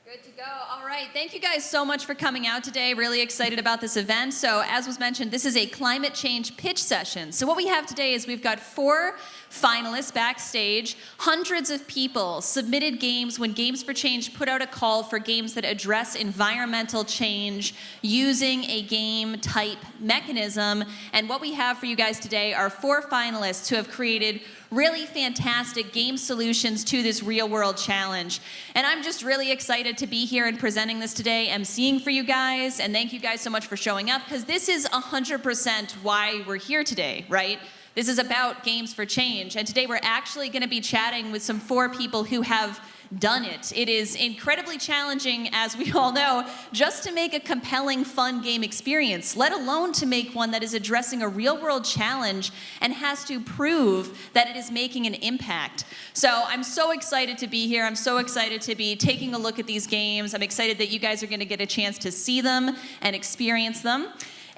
Good to go. All right. Thank you guys so much for coming out today. Really excited about this event. So as was mentioned, this is a climate change pitch session. So what we have today is we've got 4 finalists backstage. Hundreds of people submitted games when Games for Change put out a call for games that address environmental change using a game type mechanism. And what we have for you guys today are 4 finalists who have created really fantastic game solutions to this real world challenge. And I'm just really excited to be here and presenting this today, emceeing for you guys, and thank you guys so much for showing up, because this is 100% why we're here today, right? This is about Games for Change, and today we're actually going to be chatting with some 4 people who have done it. It is incredibly challenging, as we all know, just to make a compelling, fun game experience, let alone to make one that is addressing a real-world challenge and has to prove that it is making an impact. So I'm so excited to be here. I'm so excited to be taking a look at these games. I'm excited that you guys are going to get a chance to see them and experience them.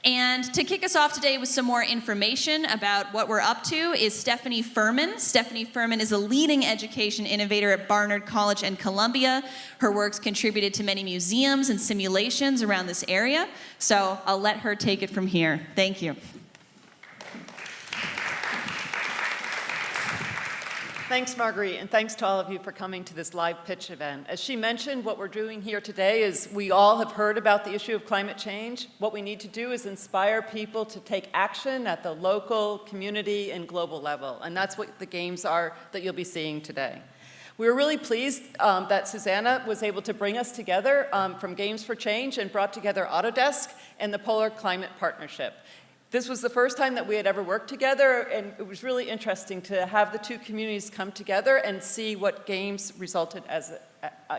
And to kick us off today with some more information about what we're up to is Stephanie Pfirman. Stephanie Pfirman is a leading education innovator at Barnard College and Columbia. Her work's contributed to many museums and simulations around this area. So I'll let her take it from here. Thank you. Thanks, Marguerite, and thanks to all of you for coming to this live pitch event. As she mentioned, what we're doing here today is we all have heard about the issue of climate change. What we need to do is inspire people to take action at the local, community, and global level, and that's what the games are that you'll be seeing today. We were really pleased that Susanna was able to bring us together from Games for Change and brought together Autodesk and the Polar Climate Partnership. This was the first time that we had ever worked together, and it was really interesting to have the 2 communities come together and see what games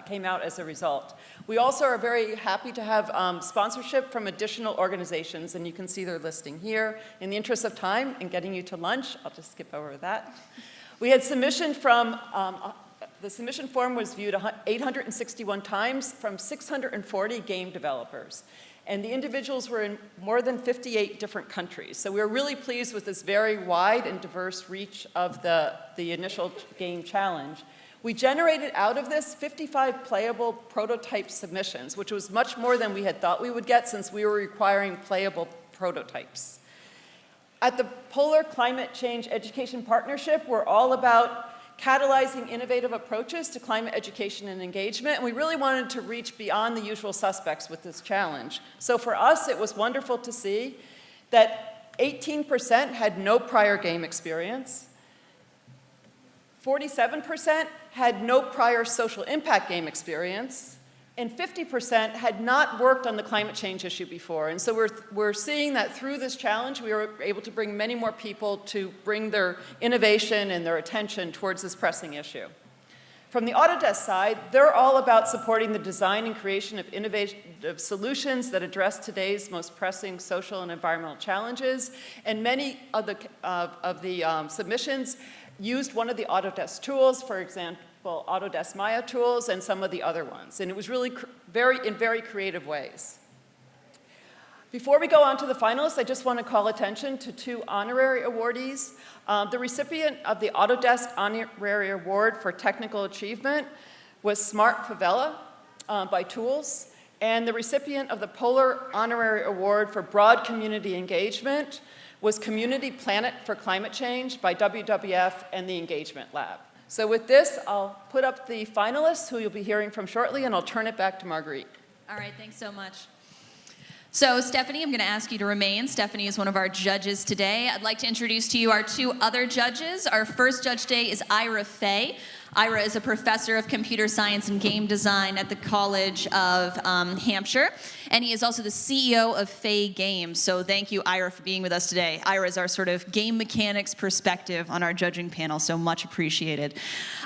came out as a result. We also are very happy to have sponsorship from additional organizations, and you can see their listing here. In the interest of time and getting you to lunch, I'll just skip over that. We had submission from, the submission form was viewed 861 times from 640 game developers. And the individuals were in more than 58 different countries. So we were really pleased with this very wide and diverse reach of the initial game challenge. We generated out of this 55 playable prototype submissions, which was much more than we had thought we would get, since we were requiring playable prototypes. At the Polar Climate Change Education Partnership, we're all about catalyzing innovative approaches to climate education and engagement, and we really wanted to reach beyond the usual suspects with this challenge. So for us, it was wonderful to see that 18% had no prior game experience, 47% had no prior social impact game experience, and 50% had not worked on the climate change issue before. And so we're seeing that through this challenge, we were able to bring many more people to bring their innovation and their attention towards this pressing issue. From the Autodesk side, they're all about supporting the design and creation of innovative solutions that address today's most pressing social and environmental challenges. And many of the submissions used one of the Autodesk tools, for example, Autodesk Maya tools and some of the other ones. And it was really in very creative ways. Before we go on to the finalists, I just want to call attention to 2 honorary awardees. The recipient of the Autodesk Honorary Award for Technical Achievement was Smart Favela by Tools, and the recipient of the Polar Honorary Award for Broad Community Engagement was Community Planet for Climate Change by WWF and the Engagement Lab. So with this, I'll put up the finalists, who you'll be hearing from shortly, and I'll turn it back to Marguerite. All right, thanks so much. So Stephanie, I'm going to ask you to remain. Stephanie is one of our judges today. I'd like to introduce to you our 2 other judges. Our first judge today is Ira Fay. Ira is a professor of computer science and game design at the College of Hampshire, and he is also the CEO of Fay Games. So thank you, Ira, for being with us today. Ira is our sort of game mechanics perspective on our judging panel, so much appreciated.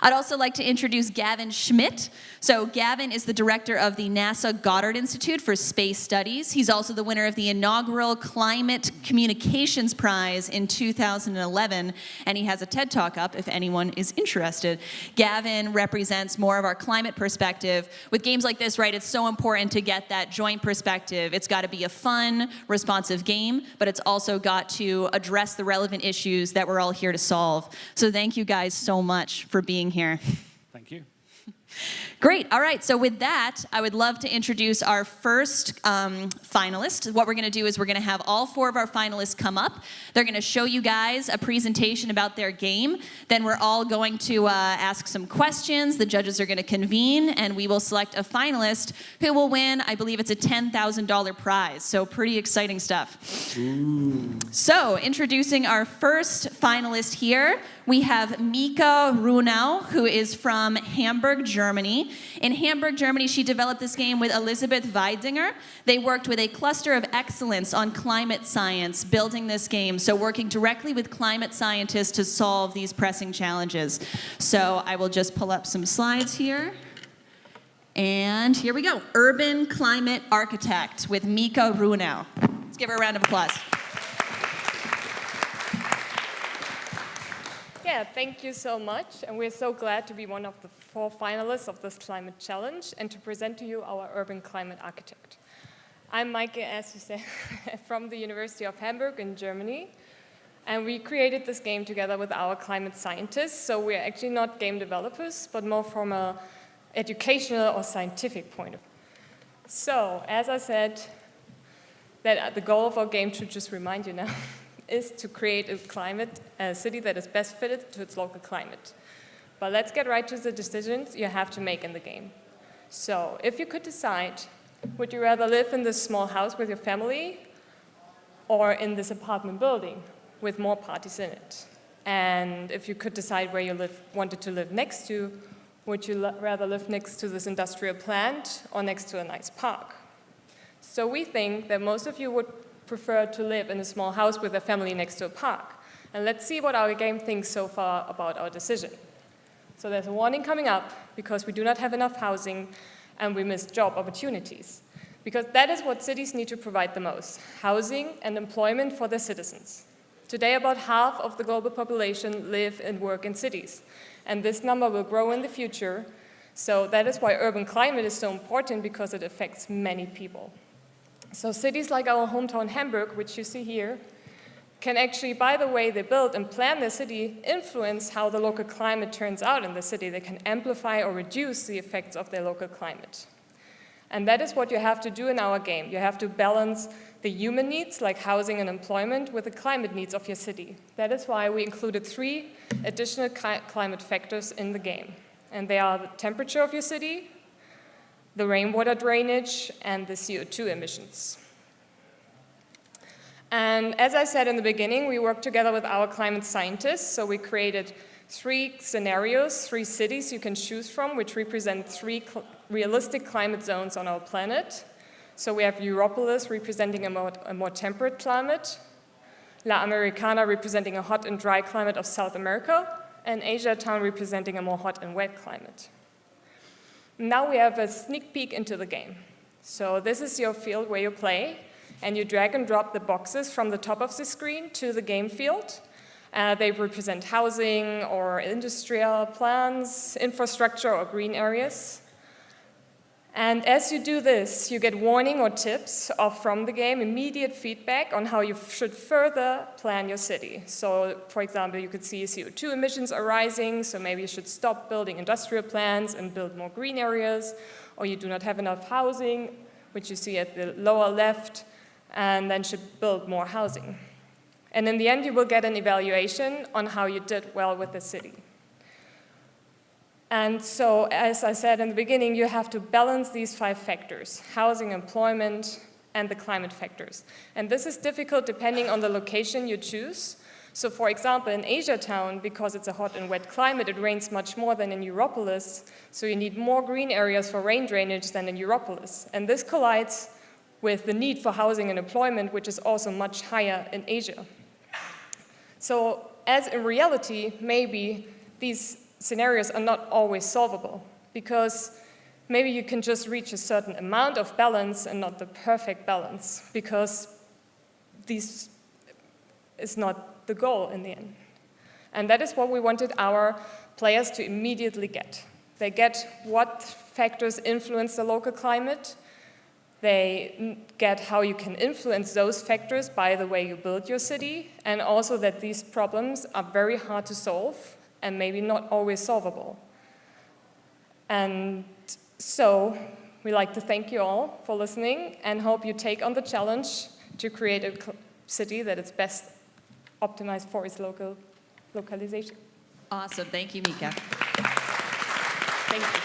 I'd also like to introduce Gavin Schmidt. So Gavin is the director of the NASA Goddard Institute for Space Studies. He's also the winner of the inaugural Climate Communications Prize in 2011, and he has a TED Talk up if anyone is interested. Gavin represents more of our climate perspective. With games like this, right, it's so important to get that joint perspective. It's got to be a fun, responsive game, but it's also got to address the relevant issues that we're all here to solve. So thank you guys so much for being here. Thank you. Great. All right. So with that, I would love to introduce our first finalist. What we're going to do is we're going to have all 4 of our finalists come up. They're going to show you guys a presentation about their game. Then we're all going to ask some questions. The judges are going to convene, and we will select a finalist who will win, I believe it's a $10,000 prize. So pretty exciting stuff. Ooh. So introducing our first finalist here, we have Mika Runau, who is from Hamburg, Germany. In Hamburg, Germany, she developed this game with Elisabeth Weidinger. They worked with a cluster of excellence on climate science, building this game, so working directly with climate scientists to solve these pressing challenges. So I will just pull up some slides here. And here we go. Urban Climate Architect with Mika Runau. Let's give her a round of applause. Yeah, thank you so much, and we're so glad to be one of the 4 finalists of this climate challenge and to present to you our urban climate architect. I'm Maike, as you said, from the University of Hamburg in Germany, and we created this game together with our climate scientists, so we're actually not game developers, but more from an educational or scientific point of view. So, as I said, that the goal of our game, to just remind you now, is to create a city that is best fitted to its local climate. But let's get right to the decisions you have to make in the game. So if you could decide, would you rather live in this small house with your family or in this apartment building with more parties in it? And if you could decide where you wanted to live next to, would you rather live next to this industrial plant or next to a nice park? So we think that most of you would prefer to live in a small house with a family next to a park. And let's see what our game thinks so far about our decision. So there's a warning coming up because we do not have enough housing and we miss job opportunities. Because that is what cities need to provide the most, housing and employment for their citizens. Today, about half of the global population live and work in cities. And this number will grow in the future. So that is why urban climate is so important, because it affects many people. So cities like our hometown Hamburg, which you see here, can actually, by the way they build and plan their city, influence how the local climate turns out in the city. They can amplify or reduce the effects of their local climate. And that is what you have to do in our game. You have to balance the human needs, like housing and employment, with the climate needs of your city. That is why we included 3 additional climate factors in the game. And they are the temperature of your city, the rainwater drainage, and the CO2 emissions. And as I said in the beginning, we worked together with our climate scientists, so we created 3 scenarios, 3 cities you can choose from, which represent 3 realistic climate zones on our planet. So we have Europolis representing a more temperate climate, La Americana representing a hot and dry climate of South America, and Asia Town representing a more hot and wet climate. Now we have a sneak peek into the game. So this is your field where you play, and you drag and drop the boxes from the top of the screen to the game field. They represent housing or industrial plants, infrastructure or green areas. And as you do this, you get warning or tips from the game, immediate feedback on how you should further plan your city. So, for example, you could see CO2 emissions are rising, so maybe you should stop building industrial plants and build more green areas, or you do not have enough housing, which you see at the lower left, and then should build more housing. And in the end, you will get an evaluation on how you did well with the city. And so, as I said in the beginning, you have to balance these 5 factors: housing, employment, and the climate factors. And this is difficult depending on the location you choose. So, for example, in Asia Town, because it's a hot and wet climate, it rains much more than in Europolis, so you need more green areas for rain drainage than in Europolis. And this collides with the need for housing and employment, which is also much higher in Asia. So, as in reality, maybe these scenarios are not always solvable, because maybe you can just reach a certain amount of balance and not the perfect balance, because this is not the goal in the end. And that is what we wanted our players to immediately get. They get what factors influence the local climate. They get how you can influence those factors by the way you build your city, and also that these problems are very hard to solve and maybe not always solvable. And so we'd like to thank you all for listening and hope you take on the challenge to create a city that is best optimized for its localization. Awesome. Thank you, Mika. Thank you.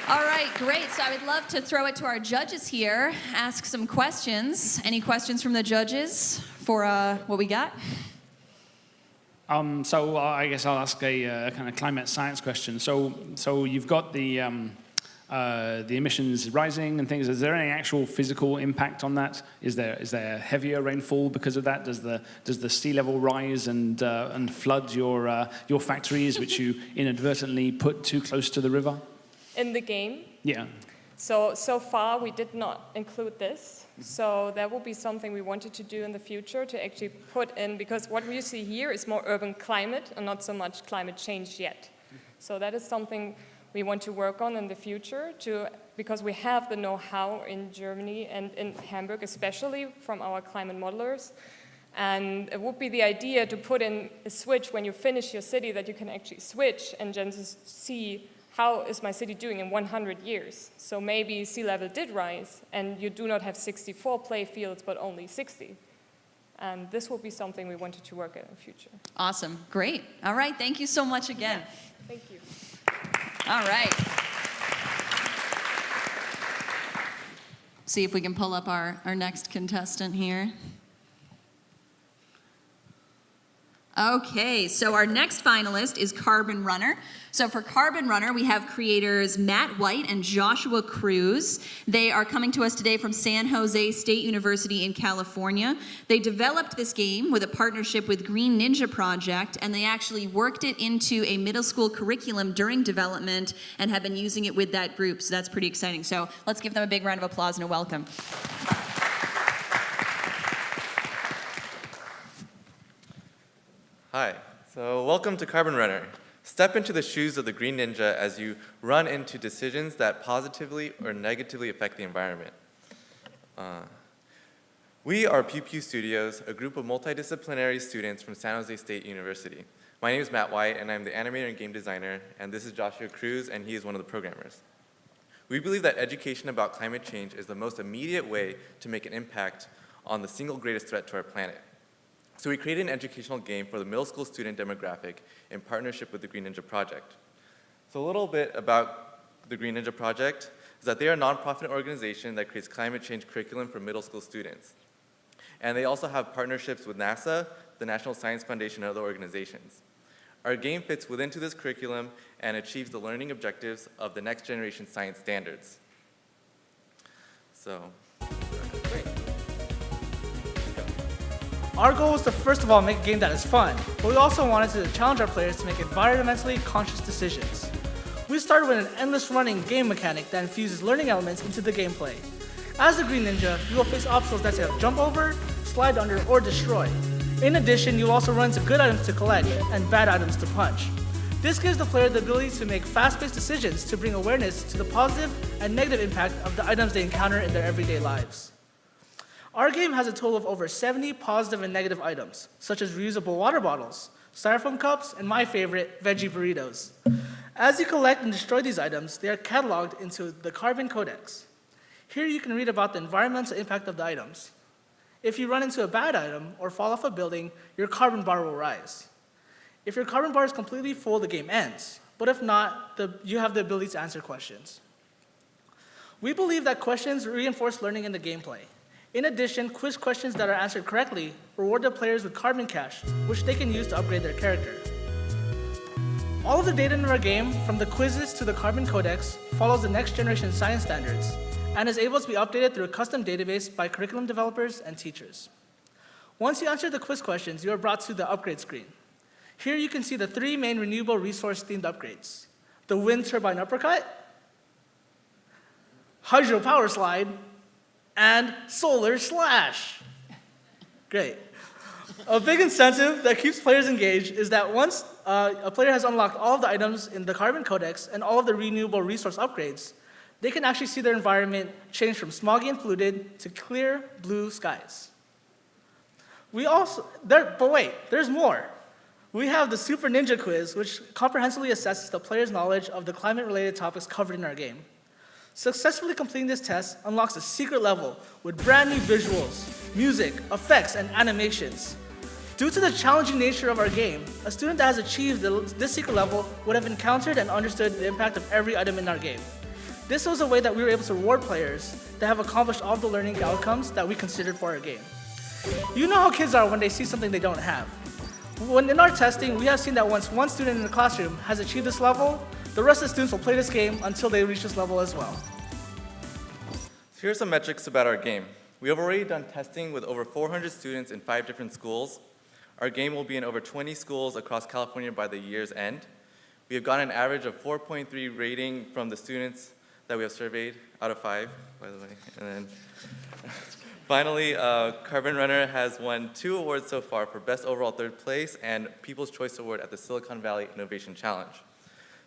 All right, great. So I would love to throw it to our judges here, ask some questions. Any questions from the judges for what we got? So I guess I'll ask a kind of climate science question. So you've got the emissions rising and things. Is there any actual physical impact on that? Is there heavier rainfall because of that? Does the sea level rise and flood your factories, which you inadvertently put too close to the river? In the game? Yeah. So far we did not include this. So that will be something we wanted to do in the future to actually put in, because what we see here is more urban climate and not so much climate change yet. So that is something we want to work on in the future because we have the know-how in Germany and in Hamburg especially from our climate modelers. And it would be the idea to put in a switch when you finish your city that you can actually switch and then just see how is my city doing in 100 years? So maybe sea level did rise, and you do not have 64 play fields, but only 60. And this will be something we wanted to work at in the future. Awesome. Great. All right. Thank you so much again. Yeah. Thank you. All right. See if we can pull up our next contestant here. Okay, so our next finalist is Carbon Runner. So for Carbon Runner, we have creators Matt White and Joshua Cruz. They are coming to us today from San Jose State University in California. They developed this game with a partnership with Green Ninja Project, and they actually worked it into a middle school curriculum during development and have been using it with that group, so that's pretty exciting. So let's give them a big round of applause and a welcome. Hi, so welcome to Carbon Runner. Step into the shoes of the Green Ninja as you run into decisions that positively or negatively affect the environment. We are Pew Pew Studios, a group of multidisciplinary students from San Jose State University. My name is Matt White, and I'm the animator and game designer, and this is Joshua Cruz, and he is one of the programmers. We believe that education about climate change is the most immediate way to make an impact on the single greatest threat to our planet. So we created an educational game for the middle school student demographic in partnership with the Green Ninja Project. So a little bit about the Green Ninja Project is that they are a nonprofit organization that creates climate change curriculum for middle school students. And they also have partnerships with NASA, the National Science Foundation, and other organizations. Our game fits within this curriculum and achieves the learning objectives of the next generation science standards. So, great. Our goal was to first of all make a game that is fun, but we also wanted to challenge our players to make environmentally conscious decisions. We started with an endless running game mechanic that infuses learning elements into the gameplay. As the Green Ninja, you will face obstacles that say jump over, slide under, or destroy. In addition, you'll also run into good items to collect and bad items to punch. This gives the player the ability to make fast-paced decisions to bring awareness to the positive and negative impact of the items they encounter in their everyday lives. Our game has a total of over 70 positive and negative items, such as reusable water bottles, styrofoam cups, and my favorite, veggie burritos. As you collect and destroy these items, they are cataloged into the Carbon Codex. Here you can read about the environmental impact of the items. If you run into a bad item or fall off a building, your carbon bar will rise. If your carbon bar is completely full, the game ends. But if not, you have the ability to answer questions. We believe that questions reinforce learning in the gameplay. In addition, quiz questions that are answered correctly reward the players with carbon cash, which they can use to upgrade their character. All of the data in our game, from the quizzes to the Carbon Codex, follows the next generation science standards and is able to be updated through a custom database by curriculum developers and teachers. Once you answer the quiz questions, you are brought to the upgrade screen. Here you can see the 3 main renewable resource-themed upgrades: the wind turbine uppercut, hydro power slide, and solar slash. Great. A big incentive that keeps players engaged is that once a player has unlocked all of the items in the Carbon Codex and all of the renewable resource upgrades, they can actually see their environment change from smoggy and polluted to clear blue skies. But wait, there's more. We have the Super Ninja Quiz, which comprehensively assesses the player's knowledge of the climate-related topics covered in our game. Successfully completing this test unlocks a secret level with brand new visuals, music, effects, and animations. Due to the challenging nature of our game, a student that has achieved this secret level would have encountered and understood the impact of every item in our game. This was a way that we were able to reward players that have accomplished all the learning outcomes that we considered for our game. You know how kids are when they see something they don't have. When in our testing, we have seen that once one student in the classroom has achieved this level, the rest of the students will play this game until they reach this level as well. Here are some metrics about our game. We have already done testing with over 400 students in 5 different schools. Our game will be in over 20 schools across California by the year's end. We have gotten an average of 4.3 rating from the students that we have surveyed out of 5, by the way. And then finally, Carbon Runner has won 2 awards so far for Best Overall Third Place and People's Choice Award at the Silicon Valley Innovation Challenge.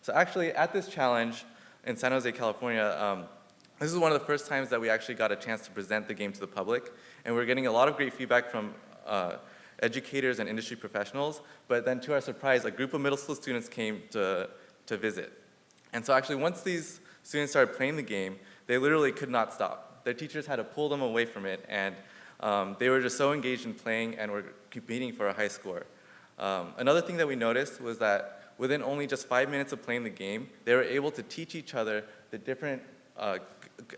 So actually, at this challenge in San Jose, California, this is one of the first times that we actually got a chance to present the game to the public, and we're getting a lot of great feedback from educators and industry professionals, but then to our surprise, a group of middle school students came to visit. And so actually, once these students started playing the game, they literally could not stop. Their teachers had to pull them away from it, and they were just so engaged in playing and were competing for a high score. Another thing that we noticed was that within only just 5 minutes of playing the game, they were able to teach each other the different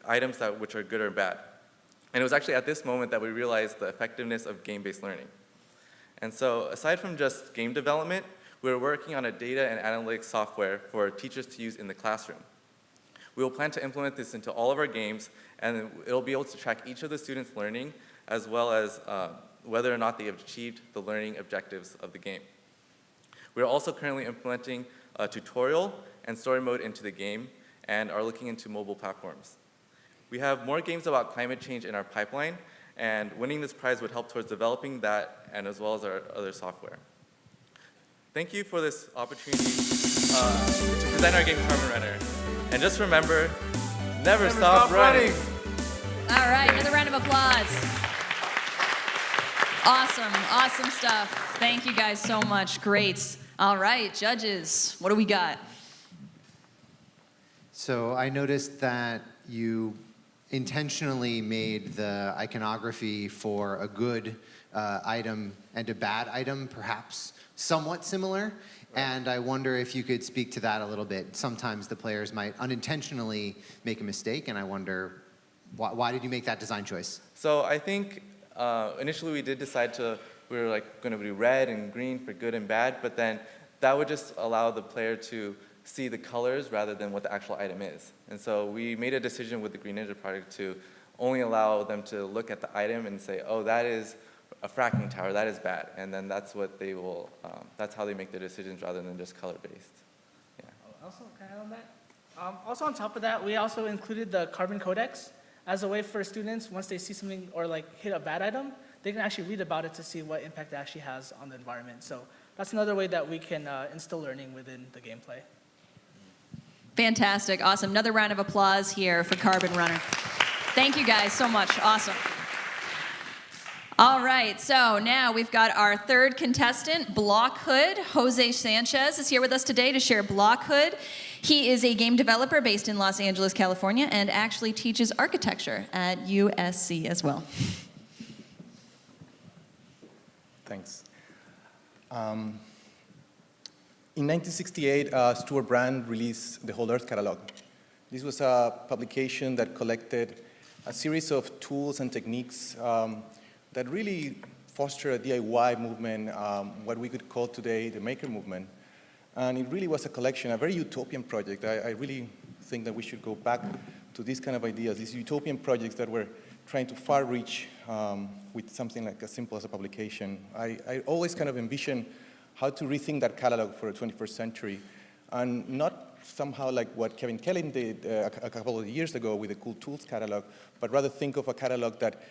items which are good or bad. And it was actually at this moment that we realized the effectiveness of game-based learning. And so aside from just game development, we're working on a data and analytics software for teachers to use in the classroom. We will plan to implement this into all of our games, and it'll be able to track each of the students' learning, as well as whether or not they have achieved the learning objectives of the game. We are also currently implementing a tutorial and story mode into the game, and are looking into mobile platforms. We have more games about climate change in our pipeline, and winning this prize would help towards developing that, and as well as our other software. Thank you for this opportunity to present our game, Carbon Runner. And just remember, never stop running. All right, another round of applause. Awesome, awesome stuff. Thank you guys so much. Great. All right, judges, what do we got? So I noticed that you intentionally made the iconography for a good item and a bad item perhaps somewhat similar. And I wonder if you could speak to that a little bit. Sometimes the players might unintentionally make a mistake, and I wonder, why did you make that design choice? So I think initially we did decide we were like going to do red and green for good and bad, but then that would just allow the player to see the colors rather than what the actual item is. And so we made a decision with the Green Ninja project to only allow them to look at the item and say, oh, that is a fracking tower, that is bad. And then that's what they will, that's how they make their decisions rather than just color-based. Yeah. Also, can I add on that? Also on top of that, we also included the carbon codex as a way for students, once they see something or like hit a bad item, they can actually read about it to see what impact it actually has on the environment. So that's another way that we can instill learning within the gameplay. Fantastic, awesome. Another round of applause here for Carbon Runner. Thank you guys so much, awesome. All right, so now we've got our third contestant, Block Hood. Jose Sanchez is here with us today to share Block Hood. He is a game developer based in Los Angeles, California, and actually teaches architecture at USC as well. Thanks. In 1968, Stuart Brand released the Whole Earth Catalog. This was a publication that collected a series of tools and techniques that really foster a DIY movement, what we could call today the maker movement. And it really was a collection, a very utopian project. I really think that we should go back to these kind of ideas, these utopian projects that were trying to far reach with something like as simple as a publication. I always kind of envision how to rethink that catalog for the 21st century, and not somehow like what Kevin Kelly did a couple of years ago with the Cool Tools catalog, but rather think of a catalog that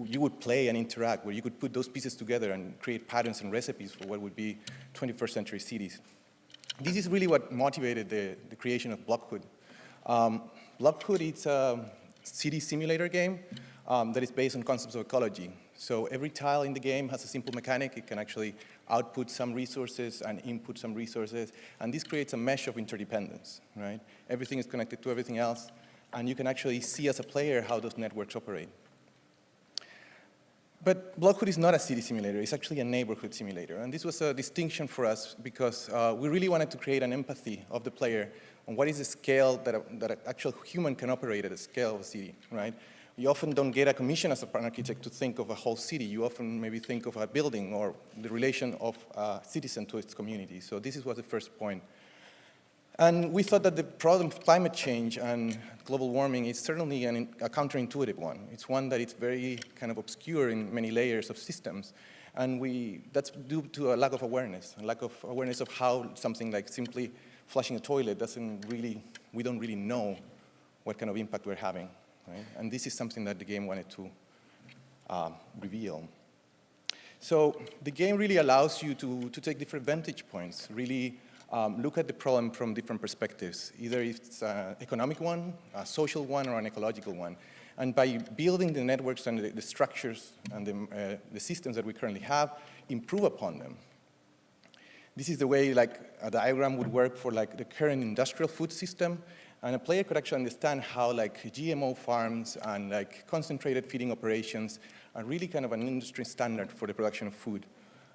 you would play and interact, where you could put those pieces together and create patterns and recipes for what would be 21st century cities. This is really what motivated the creation of Block Hood. Block Hood is a city simulator game that is based on concepts of ecology. So every tile in the game has a simple mechanic. It can actually output some resources and input some resources. And this creates a mesh of interdependence, right? Everything is connected to everything else. And you can actually see as a player how those networks operate. But Blockhood is not a city simulator. It's actually a neighborhood simulator. And this was a distinction for us because we really wanted to create an empathy of the player on what is the scale that an actual human can operate at the scale of a city, right? You often don't get a commission as an architect to think of a whole city. You often maybe think of a building or the relation of a citizen to its community. So this was the first point. And we thought that the problem of climate change and global warming is certainly a counterintuitive one. It's one that is very kind of obscure in many layers of systems. And that's due to a lack of awareness of how something like simply flushing a toilet we don't really know what kind of impact we're having. Right? And this is something that the game wanted to reveal. So the game really allows you to take different vantage points, really look at the problem from different perspectives. Either it's an economic one, a social one, or an ecological one. And by building the networks and the structures and the systems that we currently have, improve upon them. This is the way like a diagram would work for like the current industrial food system. And a player could actually understand how like GMO farms and like concentrated feeding operations are really kind of an industry standard for the production of food.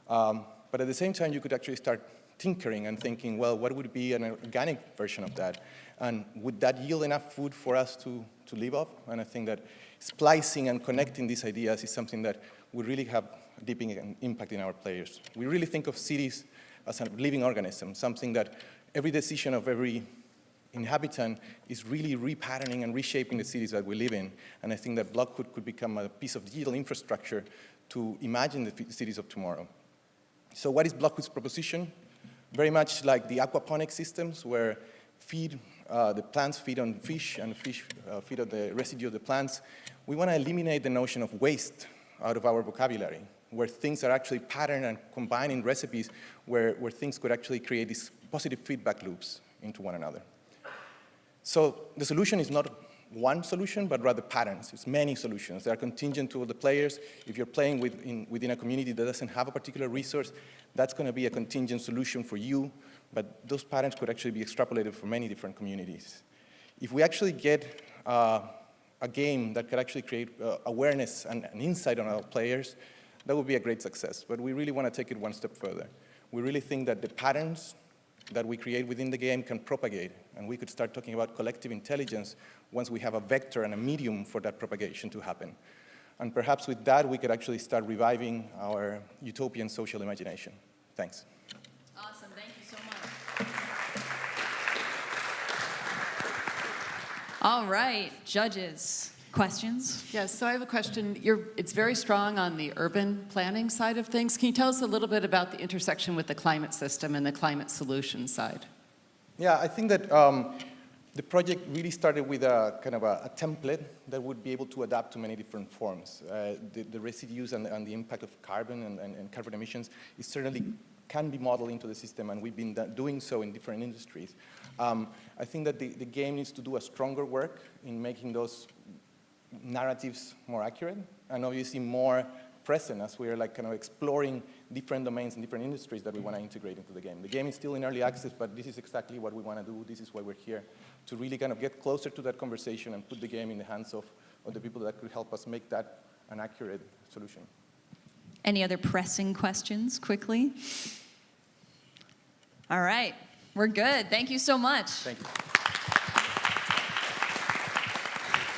But at the same time, you could actually start tinkering and thinking, well, what would be an organic version of that? And would that yield enough food for us to live off? And I think that splicing and connecting these ideas is something that would really have a deep impact in our players. We really think of cities as a living organism, something that every decision of every inhabitant is really repatterning and reshaping the cities that we live in. And I think that Blockhood could become a piece of digital infrastructure to imagine the cities of tomorrow. So what is Blockhood's proposition? Very much like the aquaponic systems where the plants feed on fish and fish feed on the residue of the plants. We want to eliminate the notion of waste out of our vocabulary, where things are actually patterned and combined in recipes where things could actually create these positive feedback loops into one another. So the solution is not one solution, but rather patterns. It's many solutions. They are contingent to the players. If you're playing within a community that doesn't have a particular resource, that's going to be a contingent solution for you, but those patterns could actually be extrapolated for many different communities. If we actually get a game that could actually create awareness and insight on our players, that would be a great success. But we really want to take it one step further. We really think that the patterns that we create within the game can propagate, and we could start talking about collective intelligence once we have a vector and a medium for that propagation to happen. And perhaps with that, we could actually start reviving our utopian social imagination. Thanks. Awesome, thank you so much. All right, judges, questions? Yes, so I have a question. It's very strong on the urban planning side of things. Can you tell us a little bit about the intersection with the climate system and the climate solution side? Yeah, I think that the project really started with a kind of a template that would be able to adapt to many different forms. The residues and the impact of carbon and carbon emissions is certainly can be modeled into the system, and we've been doing so in different industries. I think that the game needs to do a stronger work in making those narratives more accurate and obviously more present as we're like kind of exploring different domains and different industries that we want to integrate into the game. The game is still in early access, but this is exactly what we want to do. This is why we're here, to really kind of get closer to that conversation and put the game in the hands of the people that could help us make that an accurate solution. Any other pressing questions, quickly? All right, we're good. Thank you so much. Thank you.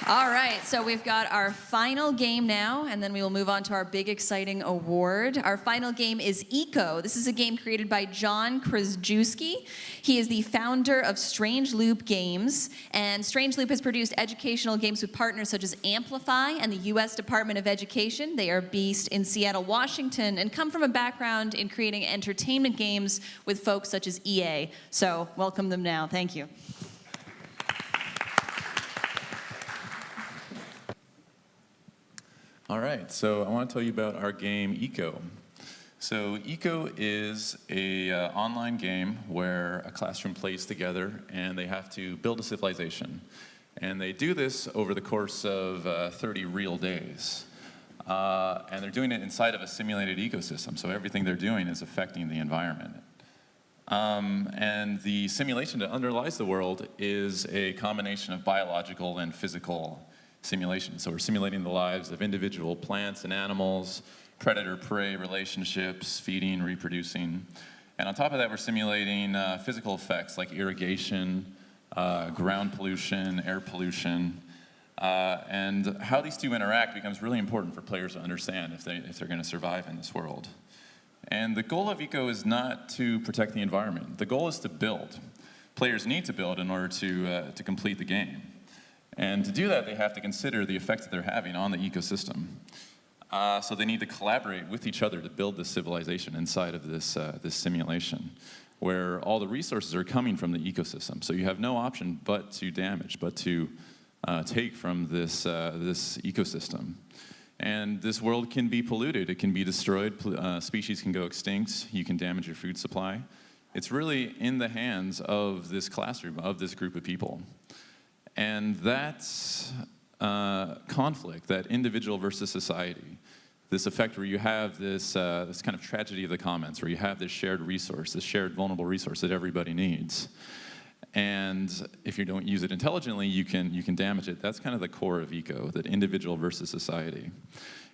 All right, so we've got our final game now, and then we will move on to our big, exciting award. Our final game is Eco. This is a game created by John Krzyzewski. He is the founder of Strange Loop Games, and Strange Loop has produced educational games with partners such as Amplify and the U.S. Department of Education. They are based in Seattle, Washington, and come from a background in creating entertainment games with folks such as EA. So welcome them now. Thank you. All right, so I want to tell you about our game, Eco. So Eco is an online game where a classroom plays together and they have to build a civilization. And they do this over the course of 30 real days. and they're doing it inside of a simulated ecosystem, so everything they're doing is affecting the environment. And the simulation that underlies the world is a combination of biological and physical simulation. So we're simulating the lives of individual plants and animals, predator-prey relationships, feeding, reproducing. And on top of that, we're simulating physical effects like irrigation, ground pollution, air pollution. And how these two interact becomes really important for players to understand if they're going to survive in this world. And the goal of Eco is not to protect the environment. The goal is to build. Players need to build in order to complete the game. And to do that, they have to consider the effects that they're having on the ecosystem. So they need to collaborate with each other to build this civilization inside of this simulation, where all the resources are coming from the ecosystem. So you have no option but to damage, but to take from this ecosystem. And this world can be polluted, it can be destroyed, species can go extinct, you can damage your food supply. It's really in the hands of this classroom, of this group of people. And that's conflict, that individual versus society, this effect where you have this kind of tragedy of the commons, where you have this shared resource, this shared vulnerable resource that everybody needs. And if you don't use it intelligently, you can damage it. That's kind of the core of Eco, that individual versus society.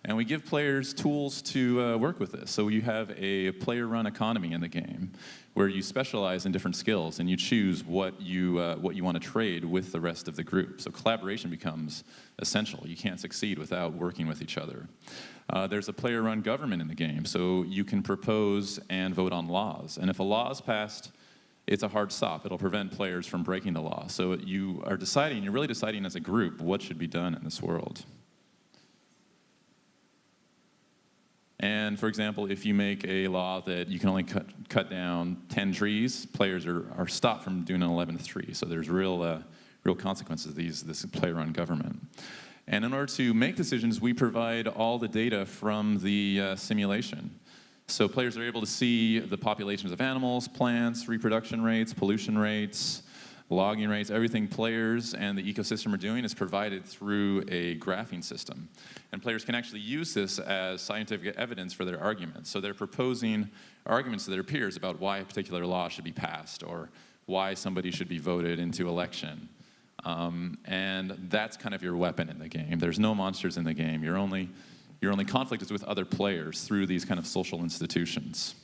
And we give players tools to work with this. So you have a player-run economy in the game, where you specialize in different skills and you choose what you want to trade with the rest of the group. So collaboration becomes essential. You can't succeed without working with each other. There's a player-run government in the game, so you can propose and vote on laws. And if a law is passed, it's a hard stop. It'll prevent players from breaking the law. So you're really deciding as a group what should be done in this world. And for example, if you make a law that you can only cut down 10 trees, players are stopped from doing an 11th tree. So there's real consequences to this player-run government. And in order to make decisions, we provide all the data from the simulation. So players are able to see the populations of animals, plants, reproduction rates, pollution rates, logging rates. Everything players and the ecosystem are doing is provided through a graphing system. And players can actually use this as scientific evidence for their arguments. So they're proposing arguments to their peers about why a particular law should be passed or why somebody should be voted into election. And that's kind of your weapon in the game. There's no monsters in the game. Your only conflict is with other players through these kind of social institutions.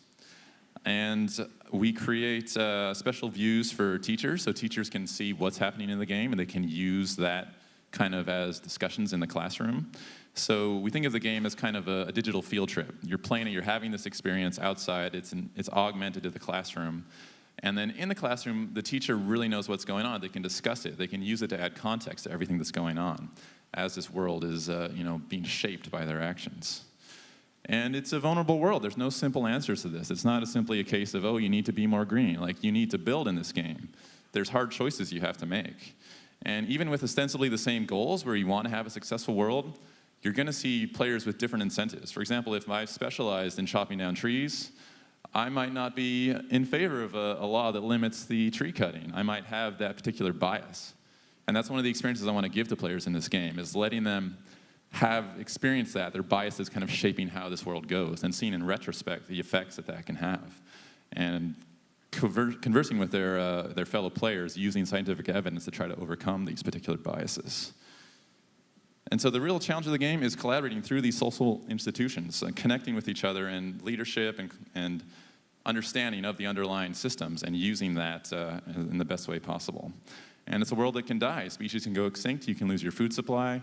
And we create special views for teachers, so teachers can see what's happening in the game, and they can use that kind of as discussions in the classroom. So we think of the game as kind of a digital field trip. You're playing it, you're having this experience outside, it's augmented to the classroom. And then in the classroom, the teacher really knows what's going on. They can discuss it. They can use it to add context to everything that's going on as this world is being shaped by their actions. And it's a vulnerable world. There's no simple answers to this. It's not simply a case of, oh, you need to be more green. Like, you need to build in this game. There's hard choices you have to make. And even with ostensibly the same goals, where you want to have a successful world, you're going to see players with different incentives. For example, if I've specialized in chopping down trees, I might not be in favor of a law that limits the tree cutting. I might have that particular bias. And that's one of the experiences I want to give to players in this game, is letting them have experienced that, their biases kind of shaping how this world goes, and seeing in retrospect the effects that can have. And conversing with their fellow players using scientific evidence to try to overcome these particular biases. And so the real challenge of the game is collaborating through these social institutions, and connecting with each other, and leadership and understanding of the underlying systems, and using that in the best way possible. And it's a world that can die. Species can go extinct. You can lose your food supply.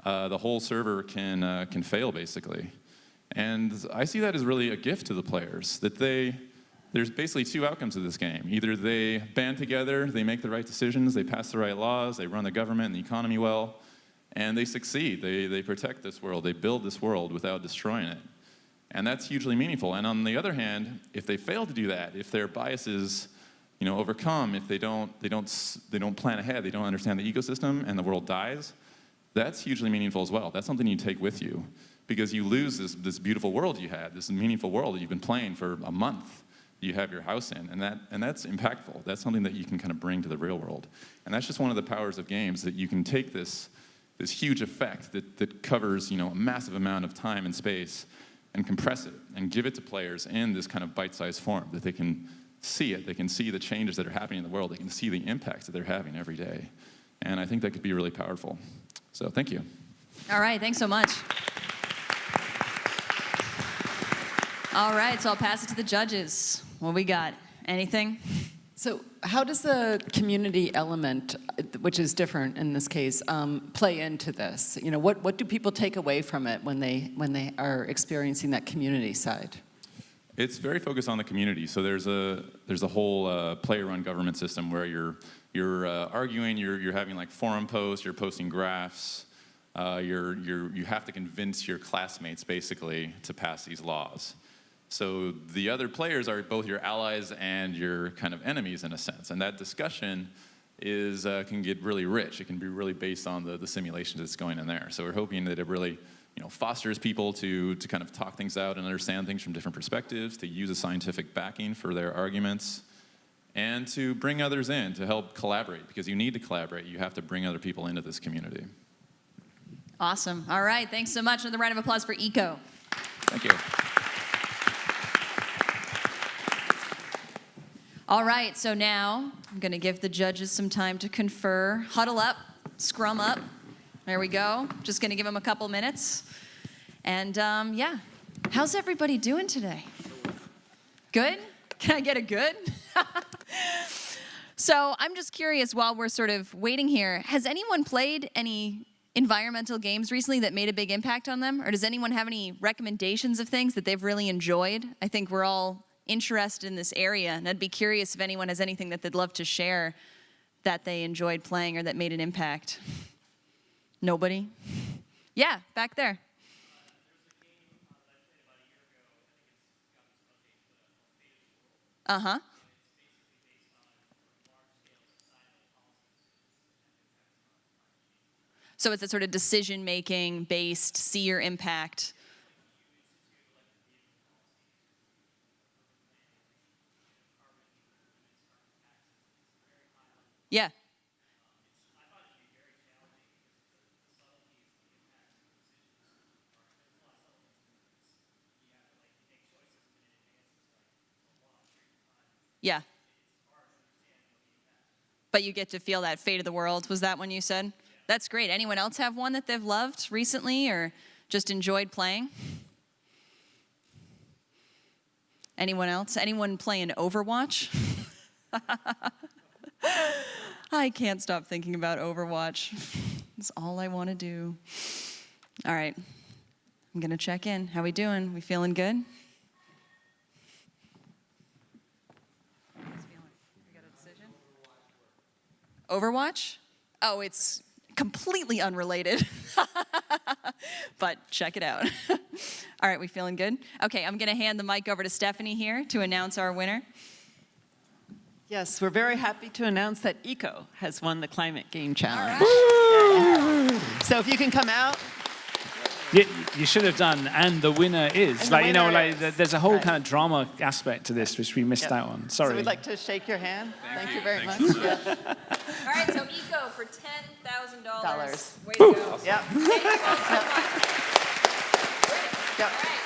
The whole server can fail, basically. And I see that as really a gift to the players, that there's basically two outcomes of this game. Either they band together, they make the right decisions, they pass the right laws, they run the government and the economy well, and they succeed. They protect this world. They build this world without destroying it. And that's hugely meaningful. And on the other hand, if they fail to do that, if their biases overcome, if they don't plan ahead, they don't understand the ecosystem, and the world dies, that's hugely meaningful as well. That's something you take with you, because you lose this beautiful world you had, this meaningful world that you've been playing for a month. You have your house in, and that's impactful. That's something that you can kind of bring to the real world. And that's just one of the powers of games, that you can take this this huge effect that covers, a massive amount of time and space, and compress it and give it to players in this kind of bite-sized form that they can see it. They can see the changes that are happening in the world. They can see the impacts that they're having every day. And I think that could be really powerful. So thank you. All right, thanks so much. All right, so I'll pass it to the judges. What we got? Anything? So how does the community element, which is different in this case, play into this? What do people take away from it when they are experiencing that community side? It's very focused on the community. So there's a whole player-run government system where you're arguing, you're having like forum posts, you're posting graphs, you have to convince your classmates basically to pass these laws. So the other players are both your allies and your kind of enemies in a sense, and that discussion can get really rich. It can be really based on the simulations that's going in there. So we're hoping that it really fosters people to kind of talk things out and understand things from different perspectives, to use a scientific backing for their arguments, and to bring others in to help collaborate, because you need to collaborate. You have to bring other people into this community. Awesome. All right, thanks so much. Another round of applause for ECO. Thank you. All right, so now I'm going to give the judges some time to confer. Huddle up, scrum up. There we go. Just going to give them a couple minutes. And yeah, how's everybody doing today? Good? Can I get a good? So I'm just curious, while we're sort of waiting here, has anyone played any environmental games recently that made a big impact on them? Or does anyone have any recommendations of things that they've really enjoyed? I think we're all interested in this area, and I'd be curious if anyone has anything that they'd love to share that they enjoyed playing or that made an impact. Nobody? Yeah, back there. Uh-huh. So it's a sort of decision-making based, see your impact. Yeah. Yeah. But you get to feel that fate of the world. Was that one you said? That's great. Anyone else have one that they've loved recently or just enjoyed playing? Anyone else? Anyone playing Overwatch? I can't stop thinking about Overwatch. That's all I want to do. All right. I'm going to check in. How we doing? We feeling good? Overwatch? Oh, it's completely unrelated. But check it out. All right, we feeling good? Okay, I'm going to hand the mic over to Stephanie here to announce our winner. Yes, we're very happy to announce that ECO has won the Climate Game Challenge. Right. So if you can come out. You should have done, and the winner is. And like, the winner is. There's a whole Right. kind of drama aspect to this, which we missed out on. Sorry. So we'd like to shake your hand. Thank you very much. Yeah. All right, so ECO for $10,000. Dollars. Way to go. Yep. Thank you all so much. Yep. All right.